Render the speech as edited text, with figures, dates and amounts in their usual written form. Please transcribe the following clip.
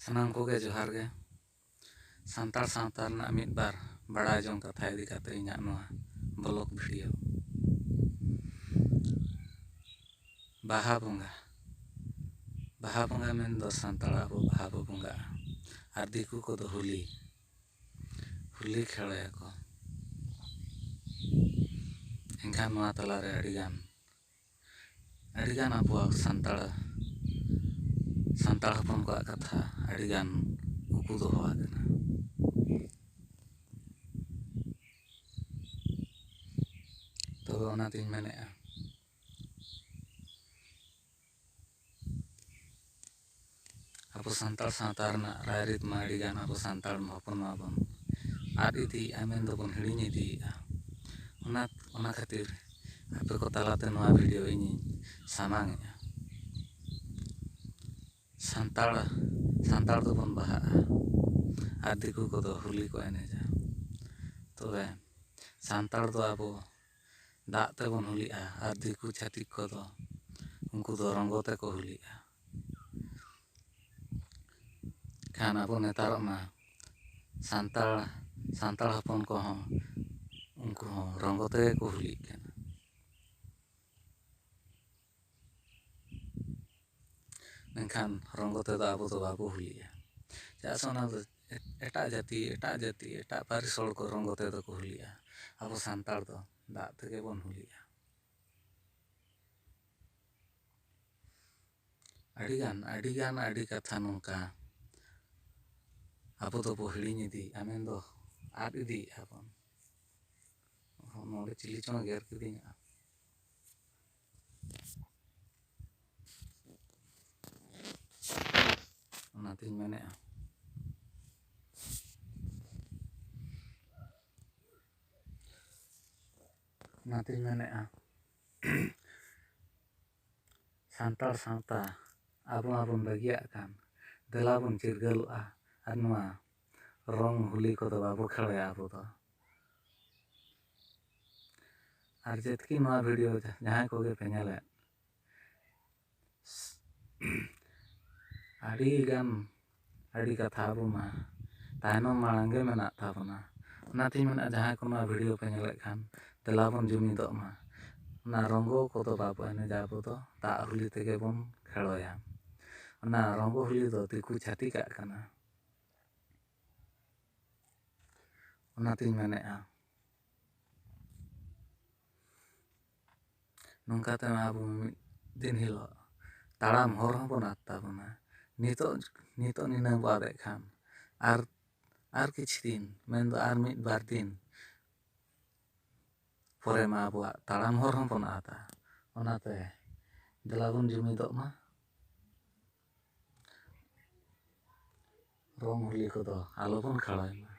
ᱥᱟᱱᱟᱢ ᱠᱚᱜᱮ ᱡᱚᱦᱟᱨ ᱜᱮ᱾ ᱥᱟᱱᱛᱟᱲ ᱥᱟᱶᱛᱟ ᱨᱮᱱᱟᱜ ᱢᱤᱫ ᱵᱟᱨ ᱵᱟᱲᱟᱭ ᱡᱚᱝ ᱠᱟᱛᱷᱟ ᱤᱫᱤ ᱠᱟᱛᱮ ᱤᱧᱟᱹᱜ ᱱᱚᱣᱟ ᱵᱞᱚᱜ ᱵᱷᱤᱰᱤᱭᱳ᱾ ᱵᱟᱦᱟ ᱵᱚᱸᱜᱟ ᱢᱮᱱᱫᱚ ᱥᱟᱱᱛᱟᱲ ᱟᱵᱚ ᱵᱟᱦᱟ ᱵᱚ ᱵᱚᱸᱜᱟᱜᱼᱟ, ᱟᱨ ᱫᱤᱠᱩ ᱠᱚᱫᱚ ᱦᱳᱞᱤ ᱠᱷᱮᱲᱮᱭᱟᱠᱚ᱾ ᱮᱱᱠᱷᱟᱱ ᱱᱚᱣᱟ ᱛᱟᱞᱟᱨᱮ ᱟᱹᱰᱤᱜᱟᱱ ᱟᱵᱚᱣᱟᱜ ᱥᱟᱱᱛᱟᱲ ᱦᱚᱯᱚᱱ ᱠᱚᱣᱟᱜ ᱠᱟᱛᱷᱟ ᱟᱹᱰᱤᱜᱟᱱ ᱩᱠᱩ ᱫᱚᱦᱚ ᱟᱠᱟᱱᱟ᱾ ᱛᱚᱵᱮ ᱚᱱᱟᱛᱤᱧ ᱢᱮᱱᱮᱫᱼᱟ, ᱟᱵᱚ ᱥᱟᱱᱛᱟᱲ ᱥᱟᱶᱛᱟ ᱨᱮᱱᱟᱜ ᱨᱟᱭᱨᱤᱛ ᱢᱟ ᱟᱹᱰᱤᱜᱟᱱ ᱟᱵᱚ ᱥᱟᱱᱛᱟᱲ ᱦᱚᱯᱚᱱ ᱢᱟᱵᱚᱱ ᱟᱫ ᱤᱫᱤᱭᱮᱫᱼᱟ, ᱢᱮᱱᱫᱚᱵᱚᱱ ᱦᱤᱲᱤᱧ ᱤᱫᱤᱭᱮᱫᱼᱟ᱾ ᱚᱱᱟ ᱠᱷᱟᱹᱛᱤᱨ ᱟᱯᱮ ᱠᱚ ᱛᱟᱞᱟᱛᱮ ᱱᱚᱣᱟ ᱵᱷᱤᱰᱤᱭᱳ ᱤᱧᱤᱧ ᱥᱟᱢᱟᱝᱮᱫᱼᱟ᱾ ᱥᱟᱱᱛᱟᱲ ᱫᱚᱵᱚᱱ ᱵᱟᱦᱟᱜᱼᱟ ᱟᱨ ᱫᱤᱠᱩ ᱠᱚᱫᱚ ᱦᱳᱞᱤ ᱠᱚ ᱮᱱᱮᱡᱟ᱾ ᱛᱚᱵᱮ ᱥᱟᱱᱛᱟᱲ ᱫᱚ ᱟᱵᱚ ᱫᱟᱜ ᱛᱮᱵᱚᱱ ᱦᱳᱞᱤᱜᱼᱟ, ᱟᱨ ᱫᱤᱠᱩ ᱪᱷᱟᱹᱛᱤᱠ ᱠᱚᱫᱚ ᱩᱱᱠᱩ ᱫᱚ ᱨᱚᱝᱜᱚ ᱛᱮᱠᱚ ᱦᱳᱞᱤᱜᱼᱟ᱾ ᱠᱷᱟᱱ ᱟᱵᱚ ᱱᱮᱛᱟᱨᱚᱜ ᱢᱟ ᱥᱟᱱᱛᱟᱲ ᱦᱚᱯᱚᱱ ᱠᱚᱦᱚᱸ ᱩᱱᱠᱩ ᱦᱚᱸ ᱨᱚᱝᱜᱚ ᱛᱮᱜᱮ ᱠᱚ ᱦᱳᱞᱤᱜ ᱠᱟᱱᱟ᱾ ᱢᱮᱱᱠᱷᱟন ᱨᱚᱝᱜᱚ ᱛᱮᱫᱚ ᱟᱵᱚ ᱫᱚ ᱵᱟᱵᱚ ᱦᱳᱞᱤᱜᱼᱟ, ᱪᱮᱫᱟᱜ ᱥᱮ ᱚᱱᱟ ᱫᱚ ᱮᱴᱟᱜ ᱡᱟᱹᱛᱤ ᱮᱴᱟᱜ ᱯᱟᱹᱨᱤᱥ ᱦᱚᱲ ᱠᱚ ᱨᱚᱝᱜᱚ ᱛᱮᱫᱚ ᱠᱚ ᱦᱳᱞᱤᱜᱼᱟ᱾ ᱟᱵᱚ ᱥᱟᱱᱛᱟᱲ ᱫᱚ ᱫᱟᱜ ᱛᱮᱜᱮ ᱵᱚᱱ ᱦᱳᱞᱤᱜᱼᱟ᱾ ᱟᱹᱰᱤ ᱠᱟᱛᱷᱟ ᱱᱚᱝᱠᱟ ᱟᱵᱚ ᱫᱚᱵᱚ ᱦᱤᱲᱤᱧ ᱤᱫᱤᱭᱮᱫᱼᱟ, ᱢᱮᱱᱫᱚ ᱟᱫ ᱤᱫᱤᱭᱮᱫᱼᱟ ᱵᱚᱱ᱾ ᱱᱚᱰᱮ ᱪᱤᱞᱤ ᱪᱚᱝ ᱜᱮᱨ ᱠᱤᱫᱤᱧᱟ᱾ ᱚᱱᱟᱛᱤᱧ ᱢᱮᱱᱮᱫᱼᱟ, ᱥᱟᱱᱛᱟᱲ ᱥᱟᱶᱛᱟ ᱟᱵᱚ ᱢᱟᱵᱚᱱ ᱵᱟᱹᱜᱤᱭᱟᱜ ᱠᱟᱱ, ᱫᱮᱞᱟ ᱵᱚᱱ ᱪᱤᱨᱜᱟᱹᱞᱚᱜᱼᱟ ᱟᱨ ᱱᱚᱣᱟ ᱨᱚᱝ ᱦᱳᱞᱤ ᱠᱚᱫᱚ ᱵᱟᱵᱚ ᱠᱷᱮᱲᱮᱭᱟ ᱟᱵᱚ ᱫᱚ᱾ ᱟᱨ ᱡᱮᱛᱠᱤ ᱱᱚᱣᱟ ᱵᱷᱤᱰᱤᱭᱳ ᱡᱟᱦᱟᱸᱭ ᱠᱚᱜᱮ ᱯᱮ ᱧᱮᱞᱮᱫ, ᱟᱹᱰᱤ ᱠᱟᱛᱷᱟ ᱟᱵᱚ ᱢᱟ ᱛᱟᱭᱱᱚᱢ ᱢᱟᱲᱟᱝ ᱜᱮ ᱢᱮᱱᱟᱜ ᱛᱟᱵᱚᱱᱟ᱾ ᱚᱱᱟᱛᱤᱧ ᱢᱮᱱᱮᱫᱼᱟ, ᱡᱟᱦᱟᱸᱭ ᱠᱚ ᱱᱚᱣᱟ ᱵᱷᱤᱰᱤᱭᱳ ᱯᱮ ᱧᱮᱞᱮᱫ ᱠᱷᱟᱱ ᱫᱮᱞᱟ ᱵᱚᱱ ᱡᱩᱢᱤᱫᱚᱜ ᱢᱟ᱾ ᱚᱱᱟ ᱨᱚᱝᱜᱚ ᱠᱚᱫᱚ ᱵᱟᱵᱚ ᱮᱱᱮᱡᱟ, ᱟᱵᱚ ᱫᱚ ᱫᱟᱜ ᱦᱳᱞᱤ ᱛᱮᱜᱮ ᱵᱚᱱ ᱠᱷᱮᱲᱚᱭᱟ᱾ ᱚᱱᱟ ᱨᱚᱝᱜᱚ ᱦᱳᱞᱤ ᱫᱚ ᱫᱤᱠᱩ ᱪᱷᱟᱹᱛᱤᱠᱟᱜ ᱠᱟᱱᱟ᱾ ᱚᱱᱟᱛᱤᱧ ᱢᱮᱱᱮᱫᱼᱟ, ᱱᱚᱝᱠᱟ ᱛᱮᱢᱟ ᱟᱵᱚ ᱢᱤᱫ ᱫᱤᱱ ᱦᱤᱞᱳᱜ ᱛᱟᱲᱟᱢ ᱦᱚᱨ ᱦᱚᱸᱵᱚᱱ ᱟᱫ ᱛᱟᱵᱚᱱᱟ᱾ ᱱᱤᱛᱚᱜ ᱱᱤᱱᱟᱹᱝ ᱵᱚ ᱟᱫᱮᱜ ᱠᱷᱟᱱ ᱟᱨ ᱠᱤᱪᱷᱩ ᱫᱤᱱ, ᱢᱮᱱᱫᱚ ᱟᱨ ᱢᱤᱫ ᱵᱟᱨ ᱫᱤᱱ ᱯᱚᱨᱮ ᱢᱟ ᱟᱵᱚᱣᱟᱜ ᱛᱟᱲᱟᱢ ᱦᱚᱨ ᱦᱚᱸᱵᱚᱱ ᱟᱫᱟ᱾ ᱚᱱᱟᱛᱮ ᱫᱮᱞᱟ ᱵᱚᱱ ᱡᱩᱢᱤᱫᱚᱜ ᱢᱟ, ᱨᱚᱝ ᱦᱳᱞᱤ ᱠᱚᱫᱚ ᱟᱞᱚᱵᱚᱱ ᱠᱷᱮᱲᱟᱭ ᱢᱟ᱾